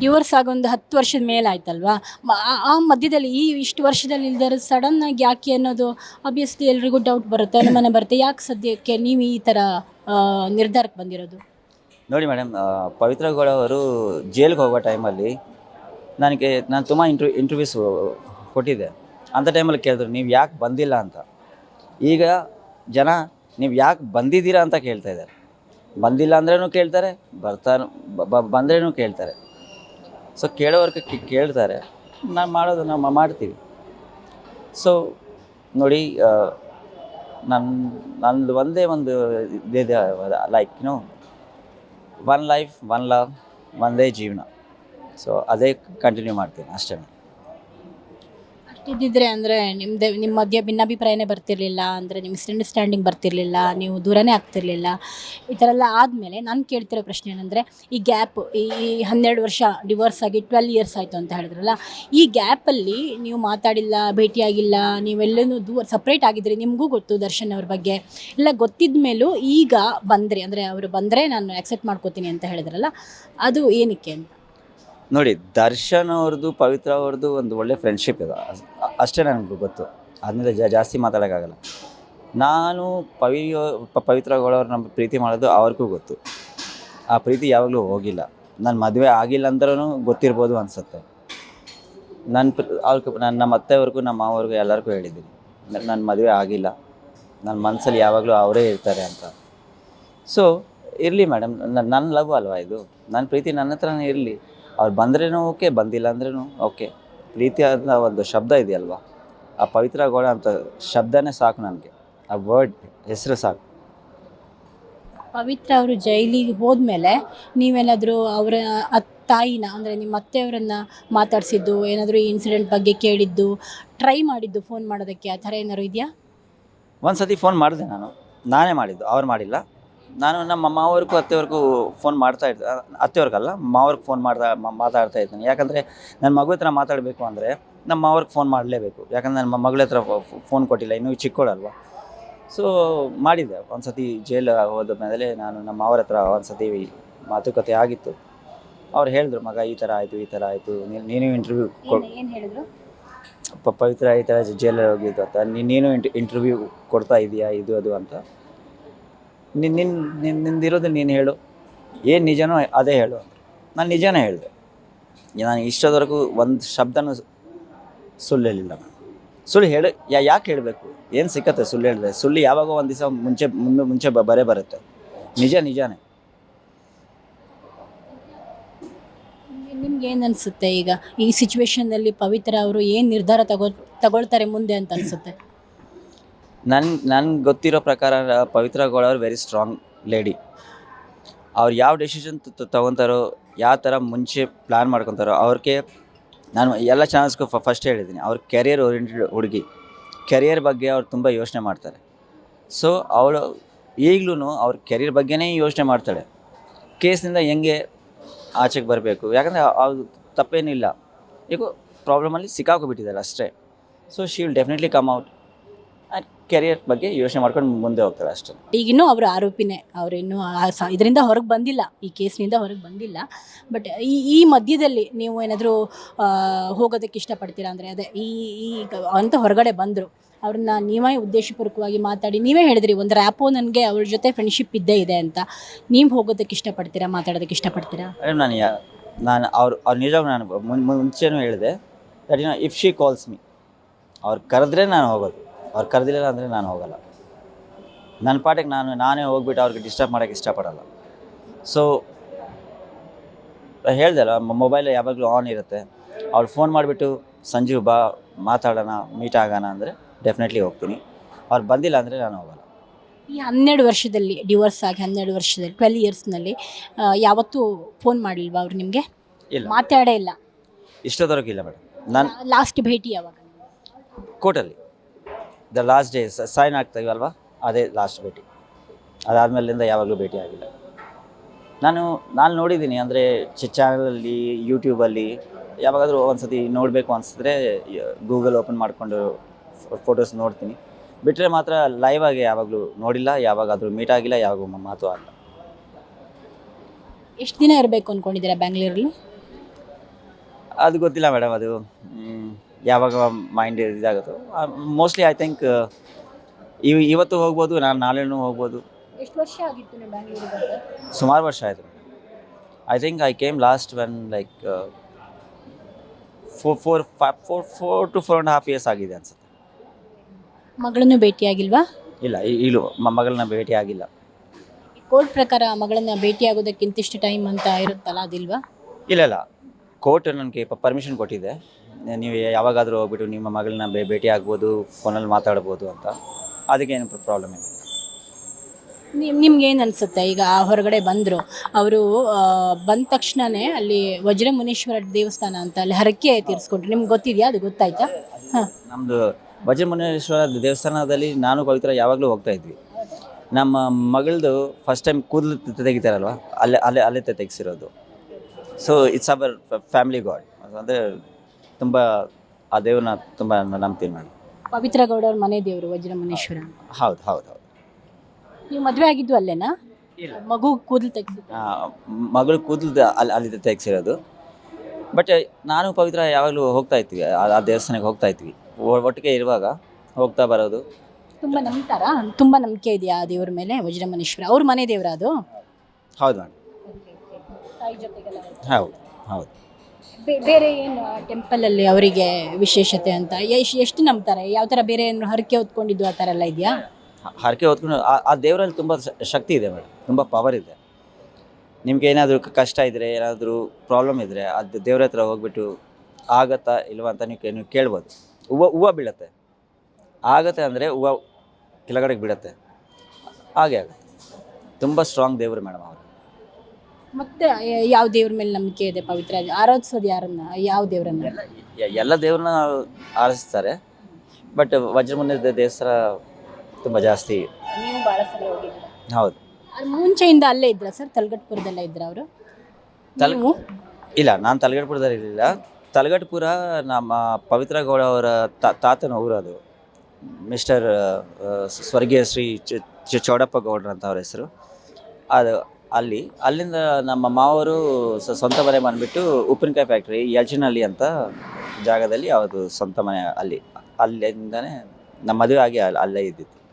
Divorce ಆಗೊಂದು 10 ವರ್ಷದ ಮೇಲೆ ಆಯ್ತಲ್ವಾ? ಆ ಮಧ್ಯದಲ್ಲಿ ಇಷ್ಟು ವರ್ಷದಲ್ಲಿ ಇಲ್ದಿರೋ ಸಡನ್ನಾಗಿ ಯಾಕೆ ಅನ್ನೋದು ಆಬ್ವಿಯಸ್ಲಿ ಎಲ್ರಿಗೂ ಡೌಟ್ ಬರುತ್ತೆ, ಅನುಮಾನ ಬರುತ್ತೆ. ಯಾಕೆ ಸದ್ಯಕ್ಕೆ ನೀವು ಈ ಥರ ನಿರ್ಧಾರಕ್ಕೆ ಬಂದಿರೋದು? ನೋಡಿ ಮೇಡಮ್, ಪವಿತ್ರ ಗೌಡ ಅವರು ಜೈಲ್ಗೆ ಹೋಗೋ ಟೈಮಲ್ಲಿ ನಾನು ತುಂಬ ಇಂಟರ್ವ್ಯೂಸ್ ಕೊಟ್ಟಿದ್ದೆ. ಅಂಥ ಟೈಮಲ್ಲಿ ಕೇಳಿದ್ರು, ನೀವು ಯಾಕೆ ಬಂದಿಲ್ಲ ಅಂತ. ಈಗ ಜನ ನೀವು ಯಾಕೆ ಬಂದಿದ್ದೀರಾ ಅಂತ ಕೇಳ್ತಾ ಇದ್ದಾರೆ. ಬಂದಿಲ್ಲ ಅಂದ್ರೂ ಕೇಳ್ತಾರೆ, ಬಂದ್ರೂ ಕೇಳ್ತಾರೆ. ಸೊ ಕೇಳೋರ್ಗೆ ಕೇಳ್ತಾರೆ, ನಾವು ಮಾಡ್ತೀವಿ. ಸೊ ನೋಡಿ, ನಂದು ಒಂದೇ ಒಂದು ಇದಿದೆ, like one life, one love, ಒಂದೇ ಜೀವನ. ಸೊ ಅದೇ ಕಂಟಿನ್ಯೂ ಮಾಡ್ತೀನಿ ಅಷ್ಟೇ. ಅಷ್ಟಿದ್ದಿದ್ರೆ ಅಂದರೆ ನಿಮ್ಮ ಮಧ್ಯೆ ಭಿನ್ನಾಭಿಪ್ರಾಯನೇ ಬರ್ತಿರ್ಲಿಲ್ಲ, ಅಂದರೆ ನಿಮ್ಮ ಮಿಸ್ಅಂಡರ್ಸ್ಟ್ಯಾಂಡಿಂಗ್ ಬರ್ತಿರ್ಲಿಲ್ಲ, ನೀವು ದೂರನೇ ಆಗ್ತಿರ್ಲಿಲ್ಲ. ಈ ಥರ ಎಲ್ಲ ಆದಮೇಲೆ ನಾನು ಕೇಳ್ತಿರೋ ಪ್ರಶ್ನೆ ಏನಂದರೆ, ಈ ಗ್ಯಾಪ್, ಈ 12 ವರ್ಷ ಡಿವೋರ್ಸ್ ಆಗಿ 12 ಇಯರ್ಸ್ ಆಯಿತು ಅಂತ ಹೇಳಿದ್ರಲ್ಲ, ಈ ಗ್ಯಾಪಲ್ಲಿ ನೀವು ಮಾತಾಡಿಲ್ಲ, ಭೇಟಿಯಾಗಿಲ್ಲ, ನೀವೆಲ್ಲನೂ ಸಪ್ರೇಟ್ ಆಗಿದ್ರಿ, ನಿಮಗೂ ಗೊತ್ತು ದರ್ಶನ್ ಅವ್ರ ಬಗ್ಗೆ ಎಲ್ಲ ಗೊತ್ತಿದ್ದ ಮೇಲೂ ಈಗ ಬಂದ್ರಿ, ಅಂದರೆ ಅವರು ಬಂದರೆ ನಾನು ಆ್ಯಕ್ಸೆಪ್ಟ್ ಮಾಡ್ಕೋತೀನಿ ಅಂತ ಹೇಳಿದ್ರಲ್ಲ, ಅದು ಏನಕ್ಕೆ ಅಂತ? ನೋಡಿ, ದರ್ಶನ್ ಅವ್ರದ್ದು ಪವಿತ್ರ ಅವ್ರದ್ದು ಒಂದು ಒಳ್ಳೆ ಫ್ರೆಂಡ್ಶಿಪ್ ಇದೆ, ಅಷ್ಟೇ ನನಗೆ ಗೊತ್ತು. ಅದರಿಂದ ಜಾಸ್ತಿ ಮಾತಾಡೋಕ್ಕಾಗಲ್ಲ. ನಾನು ಪವಿತ್ರ ಗೌಡವ್ರು ನಮ್ಮ ಪ್ರೀತಿ ಮಾಡೋದು ಅವ್ರಿಗೂ ಗೊತ್ತು. ಆ ಪ್ರೀತಿ ಯಾವಾಗಲೂ ಹೋಗಿಲ್ಲ. ನನ್ನ ಮದುವೆ ಆಗಿಲ್ಲ ಅಂದ್ರೂ ಗೊತ್ತಿರ್ಬೋದು ಅನಿಸುತ್ತೆ. ನಮ್ಮ ಅತ್ತೆಯವ್ರಿಗೂ ನಮ್ಮ ಮಾವವ್ರಿಗೂ ಎಲ್ಲರಿಗೂ ಹೇಳಿದ್ದೀನಿ, ನನ್ನ ಮದುವೆ ಆಗಿಲ್ಲ, ನನ್ನ ಮನಸ್ಸಲ್ಲಿ ಯಾವಾಗಲೂ ಅವರೇ ಇರ್ತಾರೆ ಅಂತ. ಸೊ ಇರಲಿ ಮೇಡಮ್, ನನ್ನ ಲವ್ ಅಲ್ವಾ ಇದು, ನನ್ನ ಪ್ರೀತಿ ನನ್ನ ಹತ್ರನೇ ಇರಲಿ. ಅವ್ರು ಬಂದ್ರೂ ಓಕೆ, ಬಂದಿಲ್ಲ ಅಂದ್ರೂ ಓಕೆ. ಪ್ರೀತಿ ಅಂತ ಒಂದು ಶಬ್ದ ಇದೆಯಲ್ವ, ಆ ಪವಿತ್ರ ಗೌಡ ಅಂತ ಶಬ್ದನೇ ಸಾಕು ನನಗೆ, ಆ ವರ್ಡ್ ಹೆಸರು ಸಾಕು. ಪವಿತ್ರ ಅವರು ಜೈಲಿಗೆ ಹೋದ್ಮೇಲೆ ನೀವೇನಾದರೂ ಅವರ ತಾಯಿನ, ಅಂದರೆ ನಿಮ್ಮ ಅತ್ತೆಯವರನ್ನು ಮಾತಾಡಿಸಿದ್ದು, ಏನಾದರೂ ಈ ಇನ್ಸಿಡೆಂಟ್ ಬಗ್ಗೆ ಕೇಳಿದ್ದು, ಟ್ರೈ ಮಾಡಿದ್ದು ಫೋನ್ ಮಾಡೋದಕ್ಕೆ, ಆ ಥರ ಏನಾದ್ರು ಇದೆಯಾ? ಒಂದು ಸತಿ ಫೋನ್ ಮಾಡಿದೆ, ನಾನೇ ಮಾಡಿದ್ದು, ಅವ್ರು ಮಾಡಿಲ್ಲ. ನಾನು ನಮ್ಮ ಮಾವವ್ರಿಗೂ ಅತ್ತೆಯವ್ರಿಗೂ ಫೋನ್ ಮಾಡ್ತಾಯಿದ್ದೆ, ಅತ್ತೆಯವ್ರಿಗಲ್ಲ ಮಾವ್ರಿಗೆ ಫೋನ್ ಮಾತಾಡ್ತಾ ಇದ್ದೀನಿ. ಯಾಕಂದರೆ ನನ್ನ ಮಗು ಹತ್ರ ಮಾತಾಡಬೇಕು ಅಂದರೆ ನಮ್ಮ ಮಾವ್ರಿಗೆ ಫೋನ್ ಮಾಡಲೇಬೇಕು. ಯಾಕಂದರೆ ನನ್ನ ಮಗಳ ಹತ್ರ ಫೋನ್ ಕೊಟ್ಟಿಲ್ಲ, ಇನ್ನೂ ಚಿಕ್ಕವಳಲ್ವ. ಸೊ ಮಾಡಿದ್ದೆ ಒಂದು ಸತಿ. ಜೈಲು ಹೋದ ಮೇಲೆ ನಾನು ನಮ್ಮ ಮಾವರ ಹತ್ರ ಒಂದು ಸತಿ ಮಾತುಕತೆ ಆಗಿತ್ತು. ಅವ್ರು ಹೇಳಿದ್ರು, ಮಗ ಈ ಥರ ಆಯಿತು, ನೀನು ಇಂಟರ್ವ್ಯೂ ಏನು ಹೇಳಿದ್ರು? ಪವಿತ್ರ ಈ ಥರ ಜೈಲಲ್ಲಿ ಹೋಗಿದ್ದು ಅಂತ, ನೀನು ಇಂಟರ್ವ್ಯೂ ಕೊಡ್ತಾ ಇದೀಯಾ, ಇದು ಅದು ಅಂತ. ನಿಂದಿರೋದು ನೀನು ಹೇಳು, ಏನು ನಿಜನೋ ಅದೇ ಹೇಳು ಅಂತ. ನಾನು ನಿಜನೇ ಹೇಳಿದೆ. ನಾನು ಇಷ್ಟದವರೆಗೂ ಒಂದು ಶಬ್ದನೂ ಸುಳ್ಳು ಹೇಳಿಲ್ಲ. ಸುಳ್ಳು ಯಾಕೆ ಹೇಳಬೇಕು? ಏನು ಸಿಕ್ಕತ್ತೆ ಸುಳ್ಳು ಹೇಳಿದ್ರೆ? ಸುಳ್ಳು ಯಾವಾಗೋ ಒಂದು ದಿವಸ ಮುಂಚೆ ಬರುತ್ತೆ. ನಿಜನೇ. ನಿಮ್ಗೆ ಏನು ಅನಿಸುತ್ತೆ ಈಗ ಈ ಸಿಚುವೇಶನ್ನಲ್ಲಿ ಪವಿತ್ರ ಅವರು ಏನು ನಿರ್ಧಾರ ತಗೊಳ್ತಾರೆ ಮುಂದೆ ಅಂತ ಅನಿಸುತ್ತೆ? ನನ್ಗೆ ಗೊತ್ತಿರೋ ಪ್ರಕಾರ ಪವಿತ್ರ ಗೌಡ ಅವ್ರು ವೆರಿ ಸ್ಟ್ರಾಂಗ್ ಲೇಡಿ. ಅವ್ರು ಯಾವ ಡೆಸಿಷನ್ ತೊಗೊತಾರೋ, ಯಾವ ಥರ ಮುಂಚೆ ಪ್ಲ್ಯಾನ್ ಮಾಡ್ಕೊತಾರೋ, ಅವ್ರಿಗೆ ನಾನು ಎಲ್ಲ ಚಾನಲ್ಸ್ಗೂ ಫಸ್ಟ್ ಹೇಳಿದ್ದೀನಿ, ಅವ್ರ ಕೆರಿಯರ್ ಓರಿಯೆಂಟೆಡ್ ಹುಡುಗಿ. ಕೆರಿಯರ್ ಬಗ್ಗೆ ಅವ್ರು ತುಂಬ ಯೋಚನೆ ಮಾಡ್ತಾರೆ. ಸೊ ಅವಳು ಈಗಲೂ ಅವ್ರ ಕೆರಿಯರ್ ಬಗ್ಗೆನೇ ಯೋಚನೆ ಮಾಡ್ತಾಳೆ. ಕೇಸ್ನಿಂದ ಹೆಂಗೆ ಆಚೆಗೆ ಬರಬೇಕು, ಯಾಕಂದರೆ ಅದು ತಪ್ಪೇನಿಲ್ಲ, ಈಗ ಪ್ರಾಬ್ಲಮಲ್ಲಿ ಸಿಕ್ಕಾಕೊಬಿಟ್ಟಿದ್ದಾರೆ ಅಷ್ಟೇ. So she will definitely come out. Career ಬಗ್ಗೆ ಯೋಚನೆ ಮಾಡ್ಕೊಂಡು ಮುಂದೆ ಹೋಗ್ತಾರೆ ಅಷ್ಟೇ. ಈಗಿನ್ನೂ ಅವರು ಆರೋಪಿನೇ, ಅವರು ಇನ್ನೂ ಇದರಿಂದ ಹೊರಗೆ ಬಂದಿಲ್ಲ, ಈ ಕೇಸ್ನಿಂದ ಹೊರಗೆ ಬಂದಿಲ್ಲ. ಬಟ್ ಈ ಮಧ್ಯದಲ್ಲಿ ನೀವು ಏನಾದರೂ ಹೋಗೋದಕ್ಕೆ ಇಷ್ಟಪಡ್ತೀರಾ? ಅಂದರೆ ಅದೇ ಈಗ ಅಂತ ಹೊರಗಡೆ ಬಂದರು, ಅವ್ರನ್ನ ನೀವೇ ಉದ್ದೇಶಪೂರ್ವಕವಾಗಿ ಮಾತಾಡಿ, ನೀವೇ ಹೇಳಿದ್ರಿ ಒಂದು ರ್ಯಾಪೋ ನನಗೆ ಅವ್ರ ಜೊತೆ ಫ್ರೆಂಡ್ಶಿಪ್ ಇದ್ದೇ ಇದೆ ಅಂತ. ನೀವು ಹೋಗೋದಕ್ಕೆ ಇಷ್ಟಪಡ್ತೀರಾ, ಮಾತಾಡೋದಕ್ಕೆ ಇಷ್ಟಪಡ್ತೀರಾ? ನಾನು ಅವ್ರು ನಿಜವಾಗ ನಾನು ಮುಂಚೆನೂ ಹೇಳಿದೆ that if she calls me, ಅವ್ರು ಕರೆದ್ರೆ ನಾನು ಹೋಗೋದು, ಅವ್ರು ಕರೆದಿಲ್ಲ ಅಂದರೆ ನಾನು ಹೋಗಲ್ಲ. ನನ್ನ ಪಾಟಿಗೆ ನಾನೇ ಹೋಗ್ಬಿಟ್ಟು ಅವ್ರಿಗೆ ಡಿಸ್ಟರ್ಬ್ ಮಾಡೋಕ್ಕೆ ಇಷ್ಟಪಡಲ್ಲ. ಸೊ ಹೇಳ್ದೆ ಅಲ್ಲ, ಮೊಬೈಲ್ ಯಾವಾಗಲೂ ಆನ್ ಇರುತ್ತೆ. ಅವ್ರು ಫೋನ್ ಮಾಡಿಬಿಟ್ಟು ಸಂಜೀವ್ ಬಾ ಮಾತಾಡೋಣ, ಮೀಟ್ ಆಗೋಣ ಅಂದರೆ ಡೆಫಿನೆಟ್ಲಿ ಹೋಗ್ತೀನಿ. ಅವ್ರು ಬಂದಿಲ್ಲ ಅಂದರೆ ನಾನು ಹೋಗಲ್ಲ. ಈ 12 ವರ್ಷದಲ್ಲಿ ಡಿವೋರ್ಸ್ ಆಗಿ 12 ವರ್ಷದಲ್ಲಿ 12 ಇಯರ್ಸ್ನಲ್ಲಿ ಯಾವತ್ತೂ ಫೋನ್ ಮಾಡಲಿಲ್ವಾ ಅವ್ರು ನಿಮಗೆ? ಇಲ್ಲ, ಮಾತಾಡೇ ಇಲ್ಲ? ಇಷ್ಟೊತ್ತವರೆಗೂ ಇಲ್ಲ ಮೇಡಮ್. ನಾನು ಲಾಸ್ಟ್ ಭೇಟಿ ಯಾವಾಗ? ಕೋರ್ಟಲ್ಲಿ ದ ಲಾಸ್ಟ್ ಡೇ ಸೈನ್ ಆಗ್ತಾಯಿವಲ್ವ, ಅದೇ ಲಾಸ್ಟ್ ಭೇಟಿ. ಅದಾದಮೇಲಿಂದ ಯಾವಾಗಲೂ ಭೇಟಿ ಆಗಿಲ್ಲ. ನಾನು ನೋಡಿದ್ದೀನಿ, ಅಂದರೆ ಚಾನಲಲ್ಲಿ, ಯೂಟ್ಯೂಬಲ್ಲಿ ಯಾವಾಗಾದರೂ ಒಂದು ಸತಿ ನೋಡಬೇಕು ಅನಿಸಿದ್ರೆ ಗೂಗಲ್ ಓಪನ್ ಮಾಡಿಕೊಂಡು ಫೋಟೋಸ್ ನೋಡ್ತೀನಿ. ಬಿಟ್ಟರೆ ಮಾತ್ರ ಲೈವ್ ಆಗಿ ಯಾವಾಗಲೂ ನೋಡಿಲ್ಲ, ಯಾವಾಗಾದರೂ ಮೀಟ್ ಆಗಿಲ್ಲ, ಯಾವಾಗೂ ಮಾತು ಆಗಿಲ್ಲ. ಎಷ್ಟು ದಿನ ಇರಬೇಕು ಅಂದ್ಕೊಂಡಿದ್ದೀರಾ ಬ್ಯಾಂಗ್ಳೂರಲ್ಲಿ? ಅದು ಗೊತ್ತಿಲ್ಲ ಮೇಡಮ್, ಅದು ಯಾವಾಗ ಮೈಂಡ್ ಇದಾಗುತ್ತೋ ಮೋಸ್ಟ್ಲಿ ಐ ಥಿಂಕ್ ಇವತ್ತು ಹೋಗ್ಬೋದು, ನಾನು ನಾಳೆನೂ ಹೋಗ್ಬೋದು. ಎಷ್ಟು ವರ್ಷ ಆಗಿತ್ತು ನೀವು ಬ್ಯಾಂಗ್ಳೂರಿಗೆ ಬಂದು? ಸುಮಾರು ವರ್ಷ ಆಯಿತು. I think I came last when like 4 to 4.5 years ಆಗಿದೆ ಅನ್ಸುತ್ತೆ. ಮಗಳನ್ನು ಭೇಟಿಯಾಗಿಲ್ವಾ? ಇಲ್ಲ, ಮಗಳನ್ನ ಭೇಟಿ ಆಗಿಲ್ಲ. ಕೋರ್ಟ್ ಪ್ರಕಾರ ಮಗಳನ್ನ ಭೇಟಿಯಾಗೋದಕ್ಕೆ ಇಂತಿಷ್ಟು ಟೈಮ್ ಅಂತ ಇರುತ್ತಲ್ಲ, ಅದಿಲ್ವಾ? ಇಲ್ಲ, ಕೋರ್ಟ್ ನನಗೆ ಪರ್ಮಿಷನ್ ಕೊಟ್ಟಿದೆ, ನೀವು ಯಾವಾಗಾದರೂ ಹೋಗ್ಬಿಟ್ಟು ನಿಮ್ಮ ಮಗಳನ್ನ ಭೇಟಿ ಆಗ್ಬೋದು, ಫೋನಲ್ಲಿ ಮಾತಾಡ್ಬೋದು ಅಂತ. ಅದಕ್ಕೇನು ಪ್ರಾಬ್ಲಮ್ ಇಲ್ಲ. ನಿಮ್ಗೆ ಏನು ಅನಿಸುತ್ತೆ? ಈಗ ಹೊರಗಡೆ ಬಂದರು ಅವರು, ಬಂದ ತಕ್ಷಣವೇ ಅಲ್ಲಿ ವಜ್ರಮುನೀಶ್ವರ ದೇವಸ್ಥಾನ ಅಂತ ಅಲ್ಲಿ ಹರಕೆ ತೀರಿಸ್ಕೊಂಡ್ರು. ನಿಮ್ಗೆ ಗೊತ್ತಿದೆಯಾ? ಅದು ಗೊತ್ತಾಯ್ತಾ? ಹಾಂ. ನಮ್ಮದು ವಜ್ರಮುನೇಶ್ವರ ದೇವಸ್ಥಾನದಲ್ಲಿ ನಾನು ಪವಿತ್ರ ಯಾವಾಗಲೂ ಹೋಗ್ತಾ ಇದ್ವಿ. ನಮ್ಮ ಮಗಳದು ಫಸ್ಟ್ ಟೈಮ್ ಕೂದಲು ತೆಗಿತಾರಲ್ವ, ಅಲ್ಲೇ ತೆಗೆಸಿರೋದು. So it's our family god. ಅಂದರೆ ತುಂಬ ಆ ದೇವ್ರನ್ನ ತುಂಬ ನಂಬ್ತೀನಿ ನಾನು. ಪವಿತ್ರ ಗೌಡ ಅವ್ರ ಮನೆ ದೇವರು ವಜ್ರಮುನೀಶ್ವರ. ಹೌದು. ನೀವು ಮದುವೆ ಆಗಿದ್ದು ಅಲ್ಲೇನಾ? ಮಗು ಕೂದಲು ತೆಗೆಸಿ? ಮಗಳು ಕೂದಲು ಅಲ್ಲಿ ತೆಗೆಸಿರೋದು. ಬಟ್ ನಾನು ಪವಿತ್ರ ಯಾವಾಗಲೂ ಹೋಗ್ತಾ ಇದ್ವಿ, ಆ ದೇವಸ್ಥಾನಕ್ಕೆ ಹೋಗ್ತಾ ಇದ್ವಿ, ಒಟ್ಟಿಗೆ ಇರುವಾಗ ಹೋಗ್ತಾ ಬರೋದು. ತುಂಬ ನಂಬ್ತಾರಾ? ತುಂಬ ನಂಬಿಕೆ ಇದೆಯಾ ಆ ದೇವ್ರ ಮೇಲೆ? ವಜ್ರಮುನೀಶ್ವರ ಅವ್ರ ಮನೆ ದೇವ್ರ ಅದು? ಹೌದು ಮೇಡಮ್. ತಾಯಿ ಜೊತೆಗೆಲ್ಲ ಹೌದು. ಬೇರೆ ಏನು ಟೆಂಪಲಲ್ಲಿ ಅವರಿಗೆ ವಿಶೇಷತೆ ಅಂತ ಎಷ್ಟು ನಂಬ್ತಾರೆ? ಯಾವ ಥರ ಬೇರೆ ಏನು ಹರಕೆ ಹೊತ್ಕೊಂಡಿದ್ದು ಆ ಥರ ಎಲ್ಲ ಇದೆಯಾ? ಹರಕೆ ಹೊತ್ಕೊಂಡು ಆ ದೇವರಲ್ಲಿ ತುಂಬ ಶಕ್ತಿ ಇದೆ ಮೇಡಮ್, ತುಂಬ ಪವರ್ ಇದೆ. ನಿಮ್ಗೆ ಏನಾದರೂ ಕಷ್ಟ ಇದ್ದರೆ, ಏನಾದರೂ ಪ್ರಾಬ್ಲಮ್ ಇದ್ದರೆ ಅದು ದೇವ್ರ ಹತ್ರ ಹೋಗ್ಬಿಟ್ಟು ಆಗತ್ತಾ ಇಲ್ವಾ ಅಂತ ನೀವು ಕೇಳ್ಬೋದು. ಹೂವು ಬೀಳುತ್ತೆ, ಆಗತ್ತೆ ಅಂದರೆ ಹೂವು ಕೆಳಗಡೆಗೆ ಬೀಳುತ್ತೆ, ಹಾಗೆ ಆಗುತ್ತೆ. ತುಂಬ ಸ್ಟ್ರಾಂಗ್ ದೇವರು ಮೇಡಮ್ ಅವರು. ಮತ್ತೆ ಯಾವ ದೇವ್ರ ಮೇಲೆ ನಂಬಿಕೆ ಇದೆ ಪವಿತ್ರ? ಆರಾಧಿಸೋದು ಯಾರನ್ನ? ಯಾವ ದೇವರನ್ನ? ಎಲ್ಲ ದೇವ್ರನ್ನ ಆರಿಸ್ತಾರೆ, ಬಟ್ ವಜ್ರಮುನಿ ದೇವಸ್ಥಾನ ತುಂಬ ಜಾಸ್ತಿ. ನೀವು ಭಾಳ ಸಲ ಹೋಗಿದ್ದೀರಾ? ಹೌದು. ಮುಂಚೆಯಿಂದ ಅಲ್ಲೇ ಇದ್ರ ಸರ್? ತಲಗಟ್ಪುರದಲ್ಲೇ ಇದ್ರ ಅವರು? ಇಲ್ಲ, ನಾನು ತಲಗಟ್ಪುರದಲ್ಲಿ ಇರಲಿಲ್ಲ. ತಲಗಟ್ಪುರ ನಮ್ಮ ಪವಿತ್ರ ಗೌಡ ಅವರ ತಾತನ ಊರು. ಅದು ಮಿಸ್ಟರ್ ಸ್ವರ್ಗೀಯ ಶ್ರೀ ಚೌಡಪ್ಪ ಗೌಡ್ರ ಅಂತ ಅವ್ರ ಹೆಸರು. ಅದು ಅಲ್ಲಿಂದ ನಮ್ಮ ಮಾವರು ಸ್ವಂತ ಮನೆ ಬಂದುಬಿಟ್ಟು ಉಪ್ಪಿನಕಾಯಿ ಫ್ಯಾಕ್ಟ್ರಿ ಯಲ್ಚಿನಹಳ್ಳಿ ಅಂತ ಜಾಗದಲ್ಲಿ ಅವ್ರದ್ದು ಸ್ವಂತ ಮನೆ. ಅಲ್ಲಿಂದನೇ ನಮ್ಮ ಮದುವೆ ಆಗಿ ಅಲ್ಲೇ ಇದ್ದಿತ್ತು.